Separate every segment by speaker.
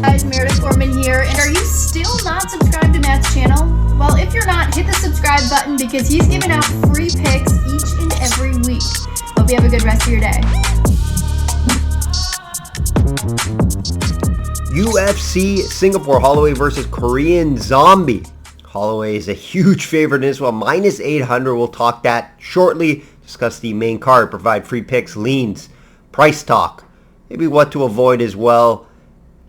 Speaker 1: Guys, Meredith Gorman here, and are you still not subscribed to Matt's channel? Well, if you're not, hit the subscribe button because he's giving out free picks each and every week. Hope you have a good rest of your day.
Speaker 2: UFC Singapore, Holloway versus Korean Zombie. Holloway is a huge favorite in this one, minus 800. We'll talk that shortly. Discuss the main card, provide free picks, leans, price talk, maybe what to avoid as well,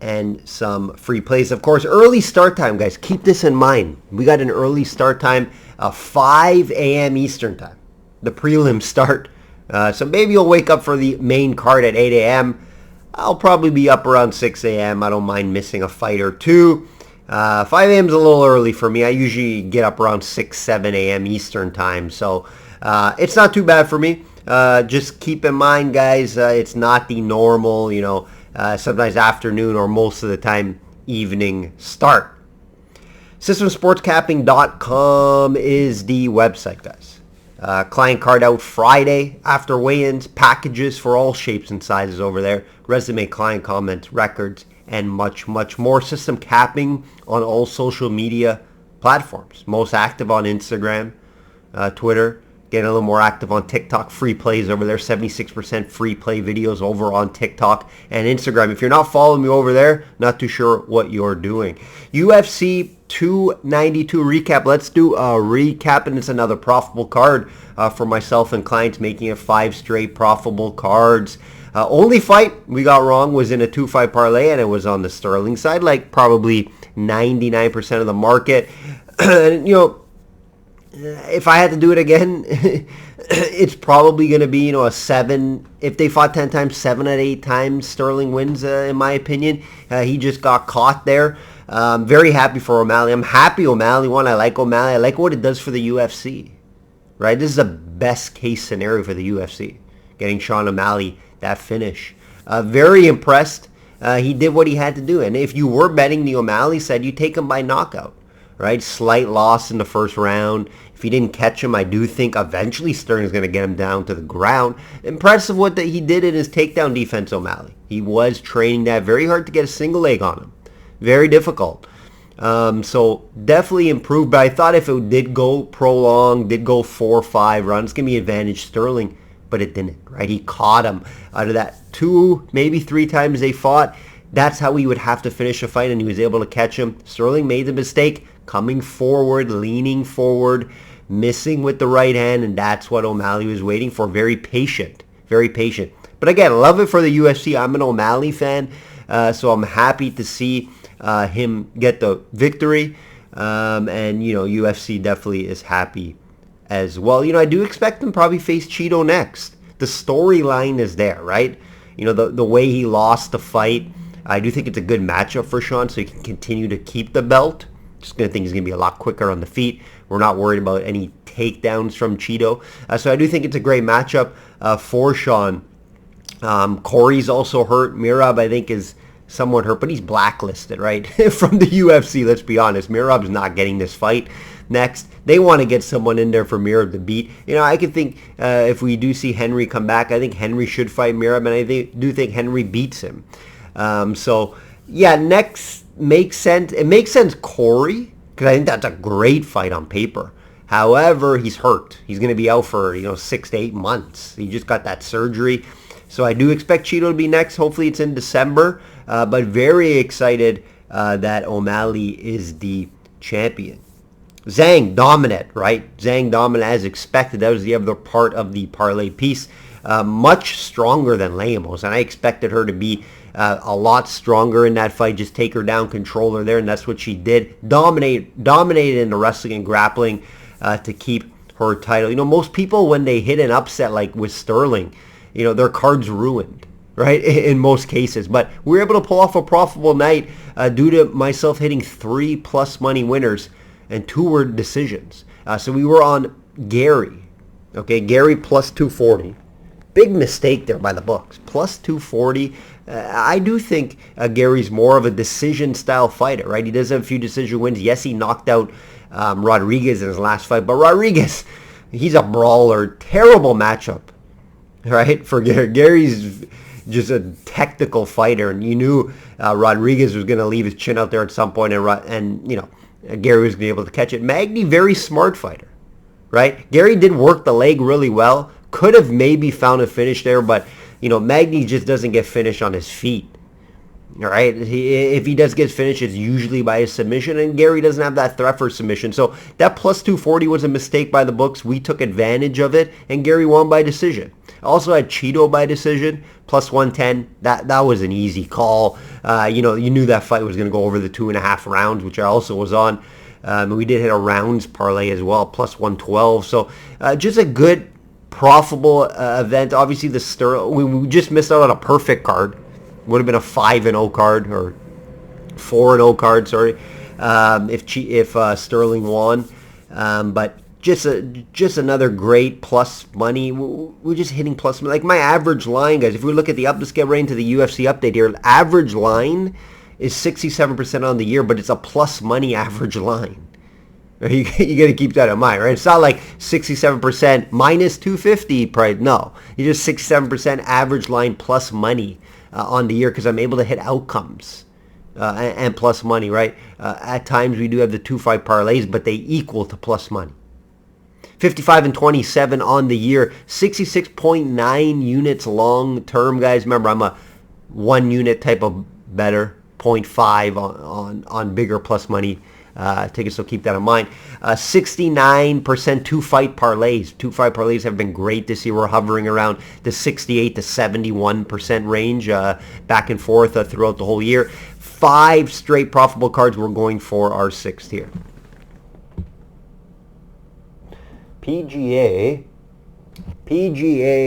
Speaker 2: and some free plays. Of course, early start time, guys. Keep this in mind. We got an early start time, 5 a.m. Eastern time. The prelims start. So maybe you'll wake up for the main card at 8 a.m. I'll probably be up around 6 a.m. I don't mind missing a fight or two. 5 a.m. is a little early for me. I usually get up around 6, 7 a.m. Eastern time. So it's not too bad for me. Just keep in mind, guys, it's not the normal, sometimes afternoon or most of the time evening start. Systemsportscapping.com is the website, guys. Client card out Friday after weigh-ins, packages for all shapes and sizes over there, resume, client comments, records, and much, much more. System capping on all social media platforms. Most active on Instagram, Twitter, getting a little more active on TikTok. Free plays over there, 76% free play videos over on TikTok and Instagram. If you're not following me over there, not too sure what you're doing. UFC 292 recap. Let's do a recap, and it's another profitable card for myself and clients, making it 5 straight profitable cards. Only fight we got wrong was in a 2-fight parlay, and it was on the Sterling side, like probably 99% of the market. And, if I had to do it again, it's probably going to be, a 7. If they fought 10 times, 7 out of 8 times Sterling wins, in my opinion. He just got caught there. Very happy for O'Malley. I'm happy O'Malley won. I like O'Malley. I like what it does for the UFC. Right? This is a best case scenario for the UFC. Getting Sean O'Malley that finish. Very impressed. He did what he had to do. And if you were betting the O'Malley side, you take him by knockout. Right? Slight loss in the first round. If he didn't catch him, I do think eventually Sterling's going to get him down to the ground. Impressive what he did in his takedown defense, O'Malley. He was training that. Very hard to get a single leg on him. Very difficult. So definitely improved. But I thought if it did go prolonged, did go 4 or 5 rounds, it's going to be advantage Sterling. But it didn't, right? He caught him out of that 2, maybe 3 times they fought. That's how he would have to finish a fight, and he was able to catch him. Sterling made the mistake, coming forward, leaning forward, missing with the right hand, and that's what O'Malley was waiting for. Very patient, very patient. But again, love it for the UFC. I'm an O'Malley fan, so I'm happy to see him get the victory. And, UFC definitely is happy as well. I do expect him probably face Cheeto next. The storyline is there, right? The way he lost the fight. I do think it's a good matchup for Sean, so he can continue to keep the belt. Just going to think he's going to be a lot quicker on the feet. We're not worried about any takedowns from Cheeto. So I do think it's a great matchup for Sean. Corey's also hurt. Mirab, I think, is somewhat hurt, but he's blacklisted, right? From the UFC, let's be honest. Mirab's not getting this fight next. They want to get someone in there for Mirab to beat. I could think if we do see Henry come back, I think Henry should fight Mirab, and I do think Henry beats him. Next makes sense. It makes sense Corey, because I think that's a great fight on paper. However, he's hurt. He's going to be out for 6 to 8 months. He just got that surgery. So I do expect Cheeto to be next. Hopefully it's in December. But very excited that O'Malley is the champion. Zhang dominant, right? Zhang dominant as expected. That was the other part of the parlay piece. Much stronger than Lemos, and I expected her to be a lot stronger in that fight. Just take her down, control her there, and that's what she did. Dominated in the wrestling and grappling to keep her title. Most people, when they hit an upset like with Sterling, their card's ruined. right, in most cases. But we were able to pull off a profitable night due to myself hitting 3 plus money winners and 2 were decisions. So we were on Gary. Okay, Gary plus 240. Big mistake there by the books. Plus 240. I do think Gary's more of a decision-style fighter, right? He does have a few decision wins. Yes, he knocked out Rodriguez in his last fight, but Rodriguez, he's a brawler. Terrible matchup, right? For Gary's just a technical fighter, and you knew Rodriguez was going to leave his chin out there at some point, and you know Gary was going to be able to catch it. Magny, very smart fighter, right? Gary did work the leg really well. Could have maybe found a finish there, but you know Magny just doesn't get finished on his feet. All right, if he does get finished, it's usually by a submission, and Gary doesn't have that threat for submission. So that plus 240 was a mistake by the books. We took advantage of it, and Gary won by decision. Also had Cheeto by decision, plus 110. That was an easy call. You know, you knew that fight was going to go over the 2.5 rounds, which I also was on. We did hit a rounds parlay as well, plus 112. So just a good, profitable event. Obviously, we just missed out on a perfect card. Would have been a 5-0 card or 4-0 card. Sorry, if Sterling won. But just another great plus money. We're just hitting plus money. Like my average line, guys. If we look at the let's get right into the UFC update here. Average line is 67% on the year, but it's a plus money average line. You got to keep that in mind, right? It's not like 67% minus 250 price. No, you just 67% average line plus money on the year because I'm able to hit outcomes and plus money, right? At times we do have the 2-5 parlays, but they equal to plus money. 55 and 27 on the year, 66.9 units long term, guys. Remember, I'm a 1 unit type of better, 0.5 on bigger plus money tickets, so keep that in mind. 69% 2-fight parlays. 2-fight parlays have been great this year. We're hovering around the 68 to 71% range, back and forth throughout the whole year. 5 straight profitable cards. We're going for our 6th here. PGA,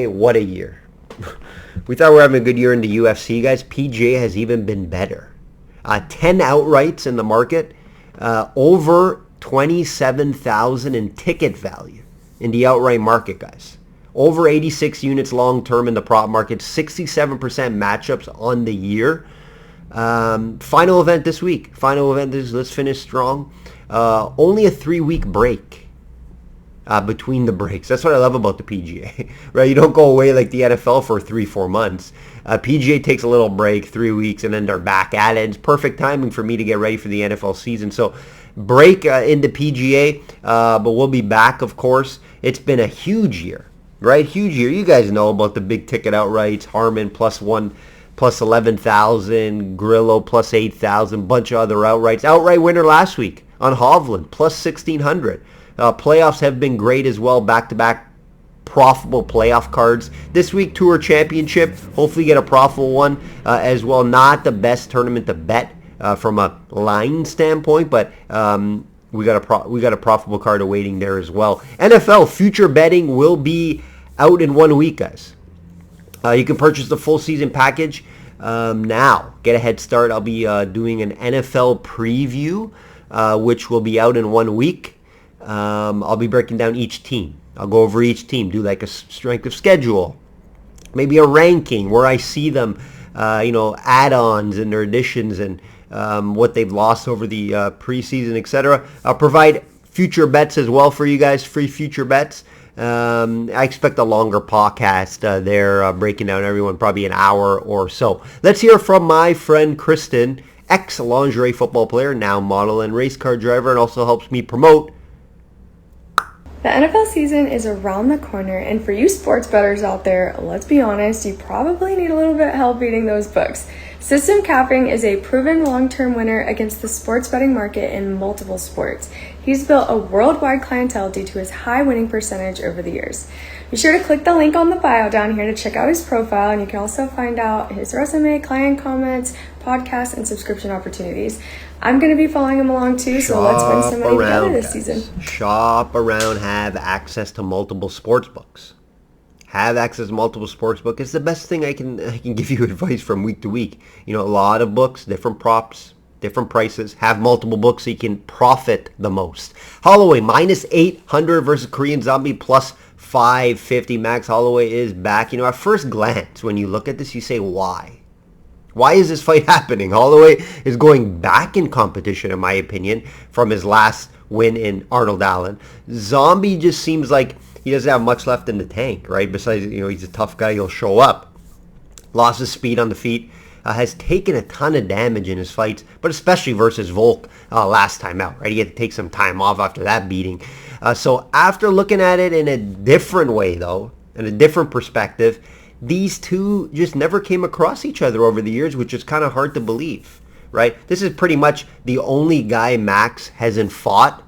Speaker 2: what a year. We thought we were having a good year in the UFC, guys. PGA has even been better. 10 outrights in the market. Over 27,000 in ticket value in the outright market, guys. Over 86 units long term in the prop market. 67% matchups on the year. Final event this week. Let's finish strong. Only a 3-week break between the breaks. That's what I love about the PGA, right? You don't go away like the NFL for 3-4 months. PGA takes a little break, 3 weeks, and then they're back at it. It's perfect timing for me to get ready for the NFL season. So break in the PGA, but we'll be back, of course. It's been a huge year, right? Huge year. You guys know about the big ticket outrights. Harmon +1, +11,000. Grillo +8,000. Bunch of other outrights. Outright winner last week on Hovland, +1,600. Playoffs have been great as well. Back-to-back profitable playoff cards. This week, Tour Championship. Hopefully get a profitable one as well. Not the best tournament to bet from a line standpoint, but we got a profitable card awaiting there as well. NFL future betting will be out in 1 week, guys. You can purchase the full season package now. Get a head start. I'll be doing an NFL preview, which will be out in 1 week. I'll be breaking down each team. I'll go over each team, do like a strength of schedule, maybe a ranking where I see them, add-ons and their additions and what they've lost over the preseason, etc. I'll provide future bets as well for you guys, free future bets. I expect a longer podcast there, breaking down everyone, probably an hour or so. Let's hear from my friend Kristen, ex-lingerie football player, now model and race car driver, and also helps me promote.
Speaker 3: The NFL season is around the corner, and for you sports bettors out there, let's be honest, you probably need a little bit of help beating those books. System Capping is a proven long-term winner against the sports betting market in multiple sports. He's built a worldwide clientele due to his high winning percentage over the years. Be sure to click the link on the bio down here to check out his profile, and you can also find out his resume, client comments, podcasts, and subscription opportunities. I'm going to be following him along too, so let's win some money together this season.
Speaker 2: Shop around, have access to multiple sports books. have access to multiple sports books. It's the best thing I can give you advice from week to week. You know, a lot of books, different props, different prices. Have multiple books so you can profit the most. Holloway minus 800 versus Korean Zombie plus 550. Max Holloway is back. You know, at first glance, when you look at this, you say, why? Why is this fight happening? Holloway is going back in competition, in my opinion, from his last win in Arnold Allen. Zombie just seems like he doesn't have much left in the tank, right? Besides, you know, he's a tough guy. He'll show up. Lost his speed on the feet. Has taken a ton of damage in his fights, but especially versus Volk last time out, right? He had to take some time off after that beating. So after looking at it in a different way, though, in a different perspective, these two just never came across each other over the years, which is kind of hard to believe, right? This is pretty much the only guy Max hasn't fought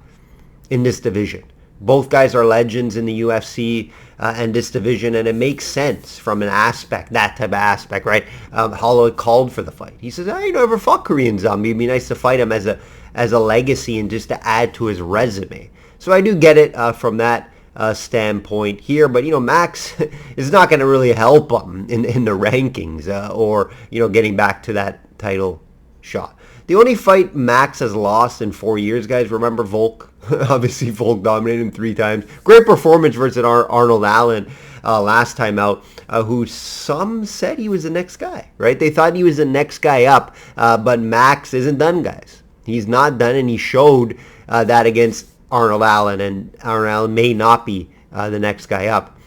Speaker 2: in this division. Both guys are legends in the UFC and this division, and it makes sense from an aspect, that type of aspect, right? Holloway called for the fight. He says, I never fought Korean Zombie. It'd be nice to fight him as a legacy and just to add to his resume. So I do get it from that standpoint here, but you know, Max is not going to really help him in the rankings or, you know, getting back to that title shot. The only fight Max has lost in 4 years, guys, remember Volk? Obviously, Volk dominated him 3 times. Great performance versus Arnold Allen last time out, who some said he was the next guy, right? They thought he was the next guy up, but Max isn't done, guys. He's not done, and he showed that against Arnold Allen, and Arnold Allen may not be the next guy up.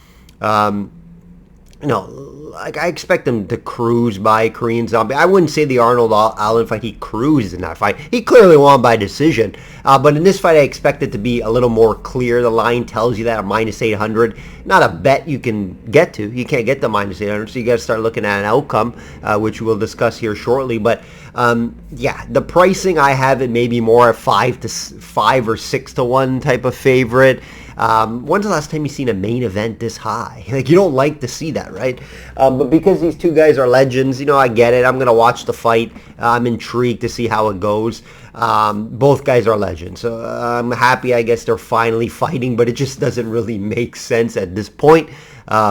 Speaker 2: You know, like I expect him to cruise by Korean Zombie. I wouldn't say the Arnold Allen fight, he cruised in that fight. He clearly won by decision. But in this fight, I expect it to be a little more clear. The line tells you that at minus 800. Not a bet you can get to. You can't get the minus 800, so you got to start looking at an outcome, which we'll discuss here shortly. But yeah, the pricing I have it maybe more at 5 or 6 to 1 type of favorite. When's the last time you seen a main event this high? Like, you don't like to see that, right? But because these two guys are legends, you know, I get it. I'm going to watch the fight. I'm intrigued to see how it goes. Both guys are legends. So I'm happy, I guess, they're finally fighting, but it just doesn't really make sense at this point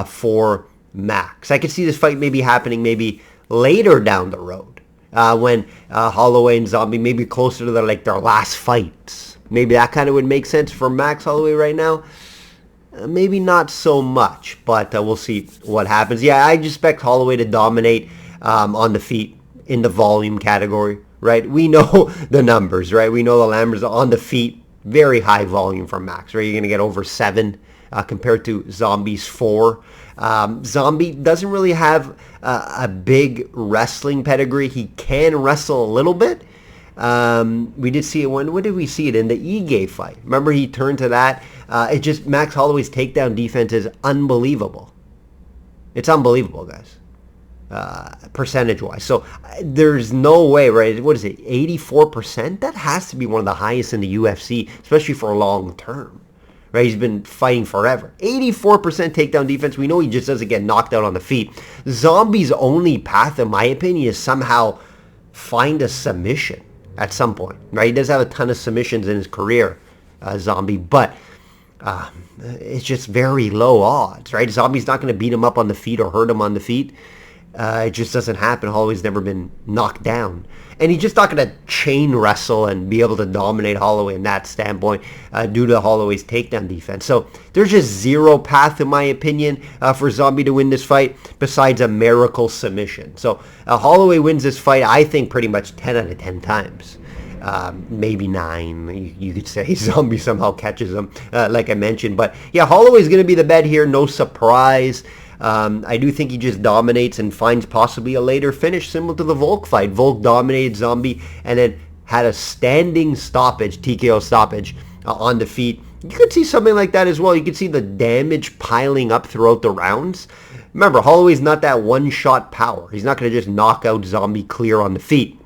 Speaker 2: for Max. I could see this fight maybe happening maybe later down the road when Holloway and Zombie maybe closer to their last fights. Maybe that kind of would make sense for Max Holloway right now. Maybe not so much, but we'll see what happens. Yeah, I expect Holloway to dominate on the feet in the volume category, right? We know the numbers, right? We know the numbers on the feet, very high volume from Max, right? You're going to get over 7 compared to Zombie's 4. Zombie doesn't really have a big wrestling pedigree. He can wrestle a little bit. We did see it when did we see it? In the Ige fight. Remember, he turned to that. Max Holloway's takedown defense is unbelievable. It's unbelievable, guys. Percentage-wise. So there's no way, right? What is it? 84%? That has to be one of the highest in the UFC, especially for long term. Right? He's been fighting forever. 84% takedown defense. We know he just doesn't get knocked out on the feet. Zombie's only path, in my opinion, is somehow find a submission at some point, right? He does have a ton of submissions in his career, Zombie, but it's just very low odds, right? Zombie's not going to beat him up on the feet or hurt him on the feet. It just doesn't happen. Holloway's never been knocked down. And he's just not going to chain wrestle and be able to dominate Holloway in that standpoint due to Holloway's takedown defense. So there's just zero path, in my opinion, for Zombie to win this fight besides a miracle submission. So Holloway wins this fight, I think, pretty much 10 out of 10 times. Maybe 9, you could say. Zombie somehow catches him, like I mentioned. But yeah, Holloway's going to be the bet here. No surprise. I do think he just dominates and finds possibly a later finish similar to the Volk fight. Volk dominated Zombie and then had a standing stoppage, TKO stoppage, on the feet. You could see something like that as well. You could see the damage piling up throughout the rounds. Remember, Holloway's not that one-shot power. He's not going to just knock out Zombie clear on the feet.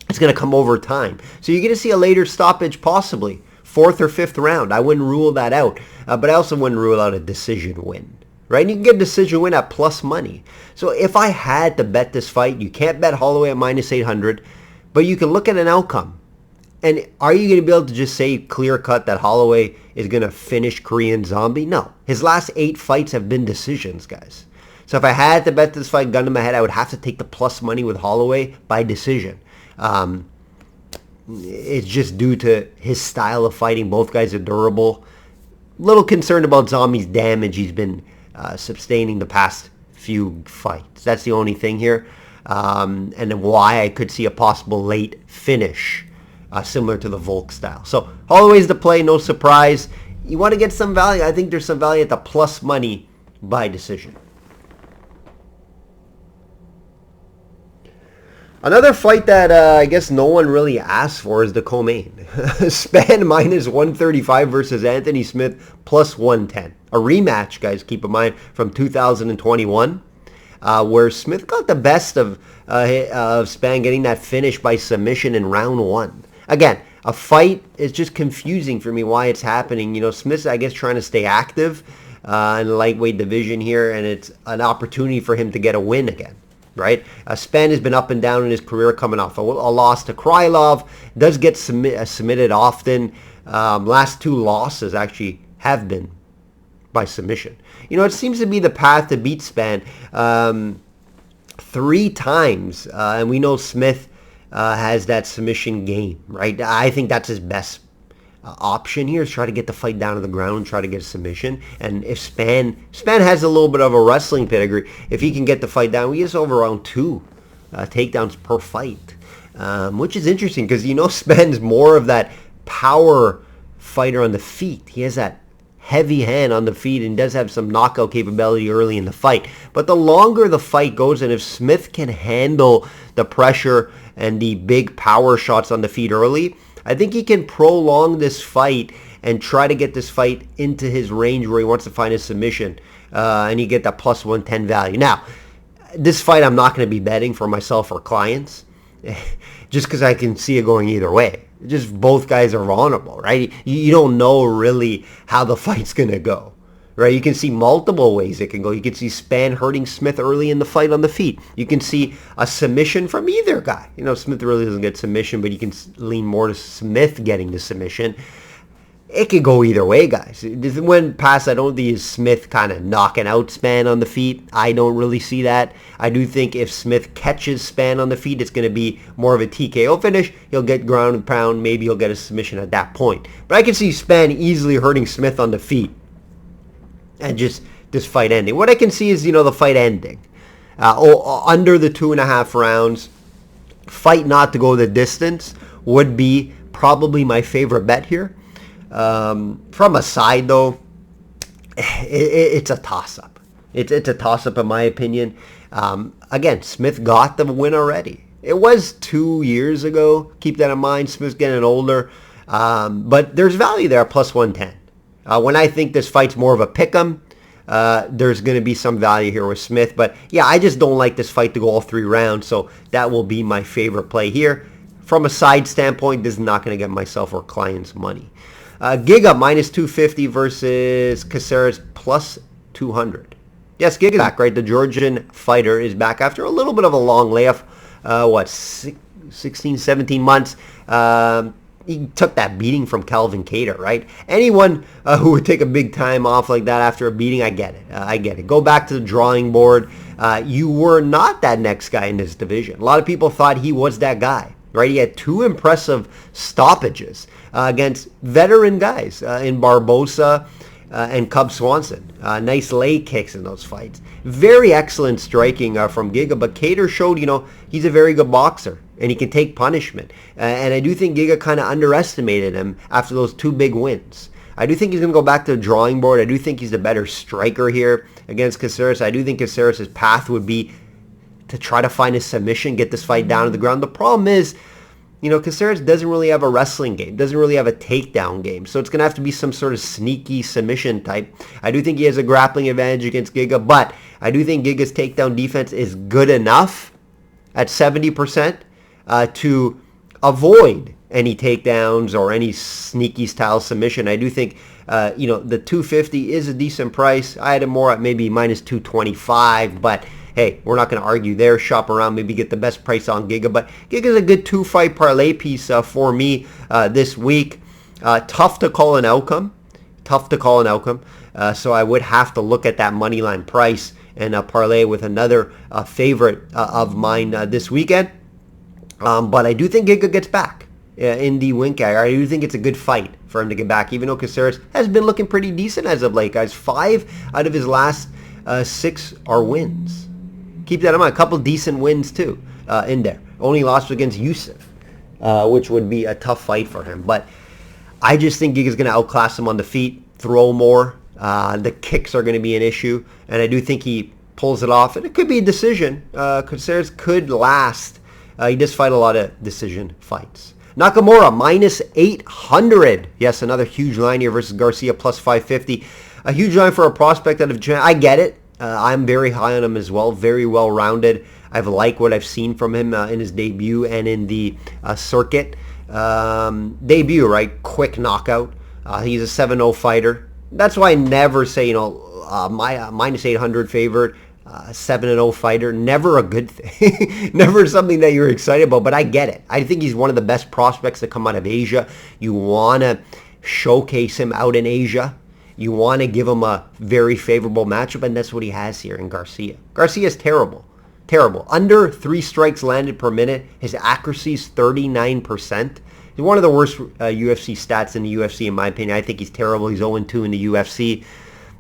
Speaker 2: It's going to come over time. So you're going to see a later stoppage possibly. 4th or 5th round. I wouldn't rule that out. But I also wouldn't rule out a decision win. Right? And you can get a decision win at plus money. So if I had to bet this fight, you can't bet Holloway at minus 800, but you can look at an outcome. And are you going to be able to just say clear cut that Holloway is going to finish Korean Zombie? No. His last 8 fights have been decisions, guys. So if I had to bet this fight gun to my head, I would have to take the plus money with Holloway by decision. It's just due to his style of fighting. Both guys are durable. Little concerned about Zombie's damage he's been sustaining the past few fights. That's the only thing here. And then why I could see a possible late finish similar to the Volk style. So Holloway's the play, no surprise. You want to get some value. I think there's some value at the plus money by decision. Another fight that I guess no one really asked for is the co-main. Span minus 135 versus Anthony Smith plus 110. A rematch, guys, keep in mind, from 2021, where Smith got the best of Span getting that finish by submission in round 1. Again, a fight is just confusing for me why it's happening. You know, Smith's, I guess, trying to stay active in the lightweight division here, and it's an opportunity for him to get a win again. Right? Span has been up and down in his career, coming off a loss to Krylov. Does get submitted often. Last 2 losses actually have been by submission. You know, it seems to be the path to beat Span 3 times. And we know Smith has that submission game, right? I think that's his best option here, is try to get the fight down to the ground and try to get a submission. And if Span has a little bit of a wrestling pedigree, if he can get the fight down, he gets over around 2 takedowns per fight, which is interesting because, you know, Span's more of that power fighter on the feet. He has that heavy hand on the feet and does have some knockout capability early in the fight. But the longer the fight goes, and if Smith can handle the pressure and the big power shots on the feet early, I think he can prolong this fight and try to get this fight into his range where he wants to find his submission, and you get that plus 110 value. Now, this fight I'm not going to be betting for myself or clients, just because I can see it going either way. Just both guys are vulnerable, right? You don't know really how the fight's going to go. Right, you can see multiple ways it can go. You can see Span hurting Smith early in the fight on the feet. You can see a submission from either guy. You know, Smith really doesn't get submission, but you can lean more to Smith getting the submission. It could go either way, guys. When past, I don't think Smith kind of knocking out Span on the feet. I don't really see that. I do think if Smith catches Span on the feet, it's going to be more of a TKO finish. He'll get ground and pound. Maybe he'll get a submission at that point. But I can see Span easily hurting Smith on the feet and just this fight ending. What I can see is, you know, the fight ending under the 2.5 rounds. Fight not to go the distance would be probably my favorite bet here. From a side, though, it's a toss-up. It's a toss-up in my opinion. Again, Smith got the win already. It was 2 years ago. Keep that in mind. Smith's getting older. But there's value there, plus 110. When I think this fight's more of a pick'em, there's going to be some value here with Smith. But yeah, I just don't like this fight to go all 3 rounds, so that will be my favorite play here. From a side standpoint, this is not going to get myself or clients money. Giga minus 250 versus Caceres plus 200. Yes, Giga's back, right? The Georgian fighter is back after a little bit of a long layoff. 16, 17 months. He took that beating from Calvin Kattar, right? Anyone who would take a big time off like that after a beating, I get it. Go back to the drawing board. You were not that next guy in this division. A lot of people thought he was that guy, right? He had 2 impressive stoppages against veteran guys in Barbosa and Cub Swanson. Nice leg kicks in those fights. Very excellent striking from Giga, but Kattar showed, you know, he's a very good boxer and he can take punishment. And I do think Giga kind of underestimated him after those 2 big wins. I do think he's going to go back to the drawing board. I do think he's the better striker here against Caceres. I do think Caceres' path would be to try to find a submission, get this fight down to the ground. The problem is, you know, Caceres doesn't really have a wrestling game, doesn't really have a takedown game. So it's going to have to be some sort of sneaky submission type. I do think he has a grappling advantage against Giga, but I do think Giga's takedown defense is good enough at 70% to avoid any takedowns or any sneaky style submission. I do think, you know, the 250 is a decent price. I had it more at maybe minus 225, but hey, we're not going to argue there. Shop around, maybe get the best price on Giga. But Giga's a good 2-fight parlay piece for me this week. Tough to call an outcome. So I would have to look at that money line price and parlay with another favorite of mine this weekend. But I do think Giga gets back in the Wink. I do think it's a good fight for him to get back, even though Caceres has been looking pretty decent as of late, guys. 5 out of his last 6 are wins. Keep that in mind. A couple decent wins, too, in there. Only lost against Yusuf, which would be a tough fight for him. But I just think Giga's going to outclass him on the feet, throw more. The kicks are going to be an issue, and I do think he pulls it off. And it could be a decision. Caceres could last. He does fight a lot of decision fights. Nakamura, minus 800. Yes, another huge line here versus Garcia, plus 550. A huge line for a prospect out of Japan. I get it. I'm very high on him as well. Very well-rounded. I've liked what I've seen from him in his debut and in the circuit. Debut, right? Quick knockout. He's a 7-0 fighter. That's why I never say, minus 800 favorite. 7-0 fighter, never a good thing. Never something that you're excited about, but I get it. I think he's one of the best prospects that come out of Asia. You want to showcase him out in Asia. You want to give him a very favorable matchup, and that's what he has here in Garcia. Garcia's terrible. Under 3 strikes landed per minute. His accuracy is 39%. He's one of the worst UFC stats in the UFC, in my opinion. I think he's terrible. He's 0-2 in the UFC.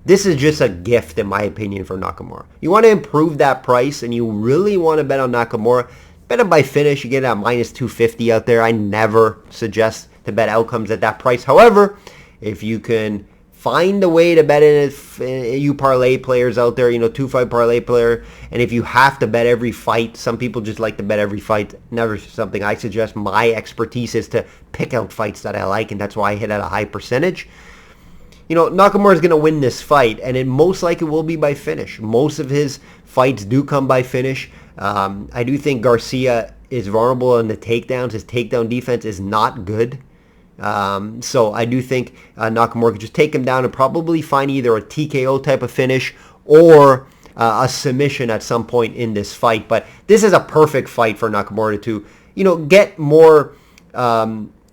Speaker 2: This is just a gift, in my opinion, for Nakamura. You want to improve that price, and you really want to bet on Nakamura. Bet him by finish. You get at minus 250 out there. I never suggest to bet outcomes at that price. However, if you can find a way to bet in it, you parlay players out there, 2-fight parlay player, and if you have to bet every fight, some people just like to bet every fight. Never something I suggest. My expertise is to pick out fights that I like, and that's why I hit at a high percentage. Nakamura is going to win this fight, and it most likely will be by finish. Most of his fights do come by finish. I do think Garcia is vulnerable in the takedowns. His takedown defense is not good. So I do think Nakamura could just take him down and probably find either a TKO type of finish or a submission at some point in this fight. But this is a perfect fight for Nakamura to, get more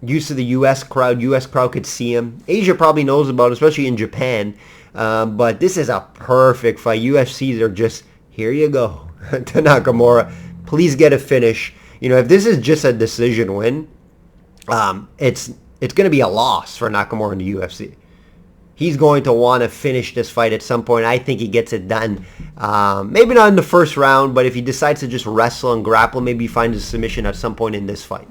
Speaker 2: used to the U.S. crowd. U.S. crowd could see him. Asia probably knows about it, especially in Japan. But this is a perfect fight. UFCs are just, here you go to Nakamura. Please get a finish. If this is just a decision win, it's going to be a loss for Nakamura in the UFC. He's going to want to finish this fight at some point. I think he gets it done. Maybe not in the first round, but if he decides to just wrestle and grapple, maybe he finds a submission at some point in this fight.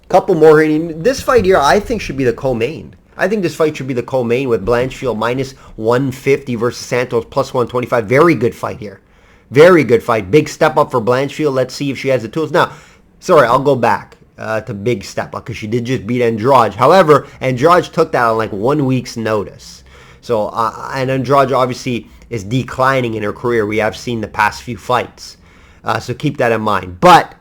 Speaker 2: Couple more here. This fight here, I think, should be the co-main. I think this fight should be the co-main with Blanchfield minus 150 versus Santos plus 125. Very good fight here. Very good fight. Big step up for Blanchfield. Let's see if she has the tools. Now, sorry, I'll go back to big step up because she did just beat Andrade. However, Andrade took that on like 1 week's notice. So, and Andrade obviously is declining in her career. We have seen the past few fights. So keep that in mind. But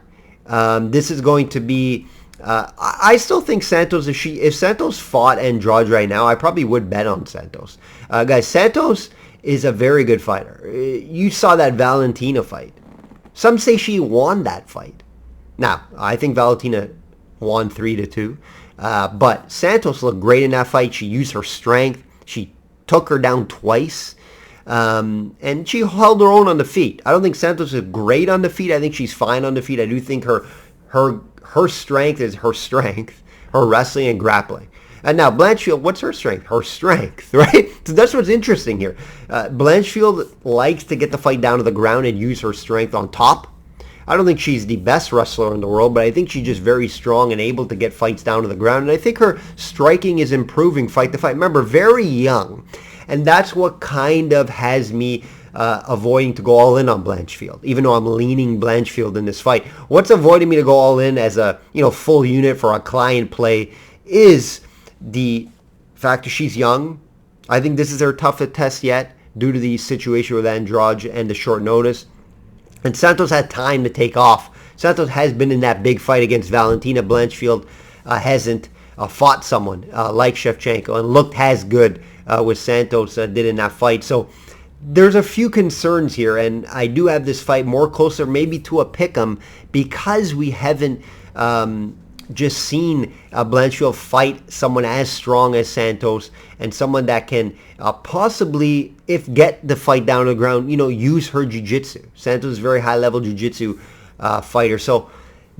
Speaker 2: this is going to be... I still think Santos, if Santos fought Andrade right now, I probably would bet on Santos. Guys, Santos is a very good fighter. You saw that Valentina fight. Some say she won that fight. Now, I think Valentina won 3-2. But Santos looked great in that fight. She used her strength. She took her down twice. And she held her own on the feet. I don't think Santos is great on the feet. I think she's fine on the feet. I do think her strength is her strength, her wrestling and grappling. And now Blanchfield, what's her strength? Her strength, right? So that's what's interesting here. Blanchfield likes to get the fight down to the ground and use her strength on top. I don't think she's the best wrestler in the world, but I think she's just very strong and able to get fights down to the ground. And I think her striking is improving fight to fight. Remember, very young. And that's what kind of has me avoiding to go all in on Blanchfield, even though I'm leaning Blanchfield in this fight. What's avoiding me to go all in as a full unit for a client play is the fact that she's young. I think this is her toughest test yet due to the situation with Andrade and the short notice. And Santos had time to take off. Santos has been in that big fight against Valentina. Blanchfield hasn't fought someone like Shevchenko and looked as good with Santos did in that fight. So there's a few concerns here, and I do have this fight more closer maybe to a pick'em because we haven't just seen Blanchfield fight someone as strong as Santos and someone that can possibly, if get the fight down to the ground, use her jiu-jitsu. Santos is a very high-level jiu-jitsu fighter, so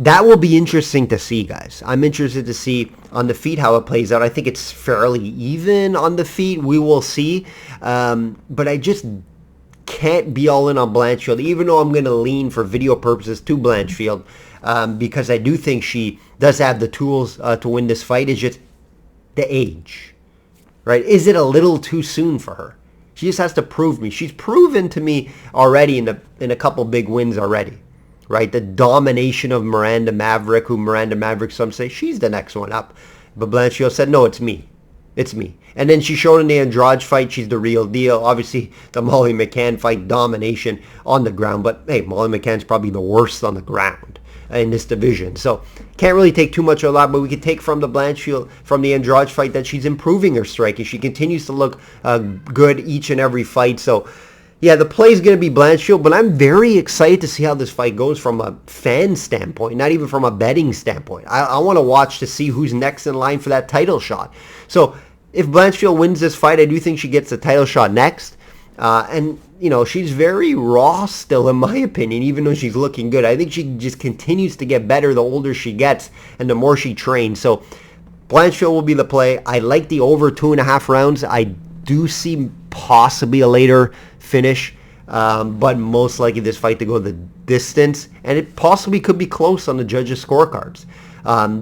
Speaker 2: that will be interesting to see, guys. I'm interested to see on the feet how it plays out. I think it's fairly even on the feet. We will see. But I just can't be all in on Blanchfield, even though I'm going to lean for video purposes to Blanchfield, because I do think she does have the tools to win this fight. It's just the age, right? Is it a little too soon for her? She just has to prove me. She's proven to me already in a couple big wins already. Right, the domination of Miranda Maverick, who Miranda Maverick, some say she's the next one up. But Blanchfield said, no, it's me. It's me. And then she showed in the Andrade fight, she's the real deal. Obviously, the Molly McCann fight, domination on the ground. But, hey, Molly McCann's probably the worst on the ground in this division. So, can't really take too much of that. But we can take from the Blanchfield, from the Andrade fight, that she's improving her striking. She continues to look good each and every fight. So, yeah, the play is going to be Blanchfield, but I'm very excited to see how this fight goes from a fan standpoint, not even from a betting standpoint. I want to watch to see who's next in line for that title shot. So if Blanchfield wins this fight, I do think she gets the title shot next. And, she's very raw still, in my opinion, even though she's looking good. I think she just continues to get better the older she gets and the more she trains. So Blanchfield will be the play. I like the over 2.5 rounds. I do see possibly a later finish, but most likely this fight to go the distance, and it possibly could be close on the judges' scorecards.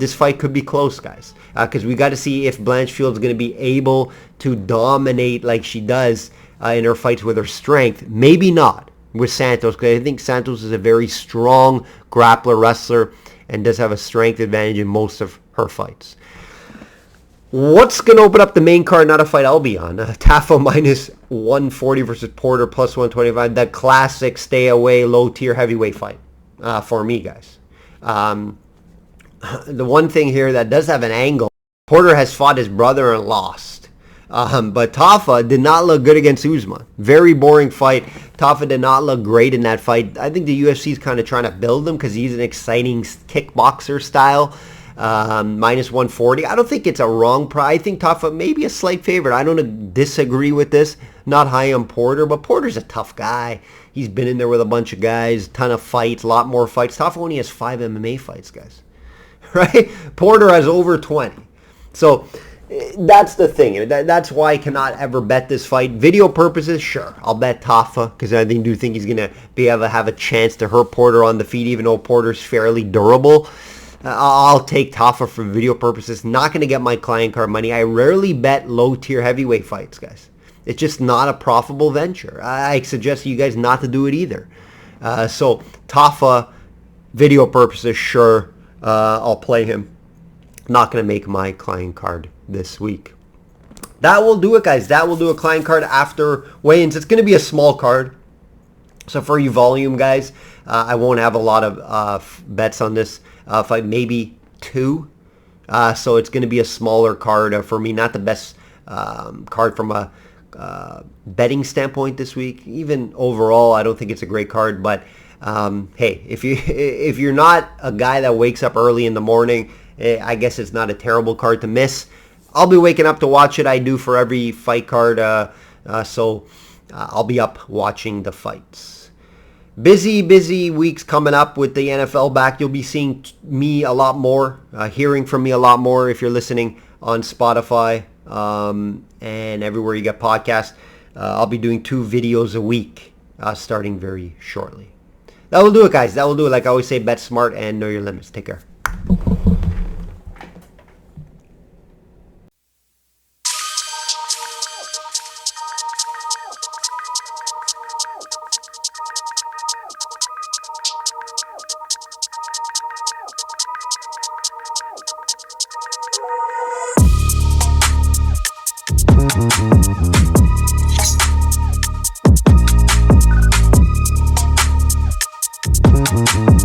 Speaker 2: This fight could be close, guys, because we got to see if Blanchfield's going to be able to dominate like she does in her fights with her strength. Maybe not with Santos, because I think Santos is a very strong grappler, wrestler, and does have a strength advantage in most of her fights. What's going to open up the main card? Not a fight I'll be on. Tafo minus 140 versus Porter plus 125. That classic stay away, low tier heavyweight fight for me, guys. The one thing here that does have an angle, Porter has fought his brother and lost. But Tafa did not look good against Usman. Very boring fight. Tafa did not look great in that fight. I think the UFC is kind of trying to build him because he's an exciting kickboxer style. Minus 140. I don't think it's a wrong price. I think Tafa maybe a slight favorite. I don't disagree with this. Not high on Porter, but Porter's a tough guy. He's been in there with a bunch of guys, ton of fights, a lot more fights. Tafa only has 5 MMA fights, guys. Right? Porter has over 20. So that's the thing. That's why I cannot ever bet this fight. Video purposes, sure. I'll bet Tafa because I do think he's going to be able to have a chance to hurt Porter on the feet, even though Porter's fairly durable. I'll take Tafa for video purposes. Not going to get my client card money. I rarely bet low-tier heavyweight fights, guys. It's just not a profitable venture. I suggest you guys not to do it either. So Tafa, video purposes, sure. I'll play him. Not going to make my client card this week. That will do it, guys. That will do a client card after weigh-ins. It's going to be a small card. So for you volume guys, I won't have a lot of bets on this fight, maybe 2. So it's going to be a smaller card for me, not the best card from a betting standpoint this week. Even overall, I don't think it's a great card. But hey, if you're not a guy that wakes up early in the morning, I guess it's not a terrible card to miss. I'll be waking up to watch it. I do for every fight card. So I'll be up watching the fights. Busy weeks coming up with the NFL back. You'll be seeing me a lot more, hearing from me a lot more if you're listening on Spotify and everywhere you get podcasts. I'll be doing 2 videos a week starting very shortly. That will do it, guys. That will do it. Like I always say, bet smart and know your limits. Take care.
Speaker 4: Mm-hmm.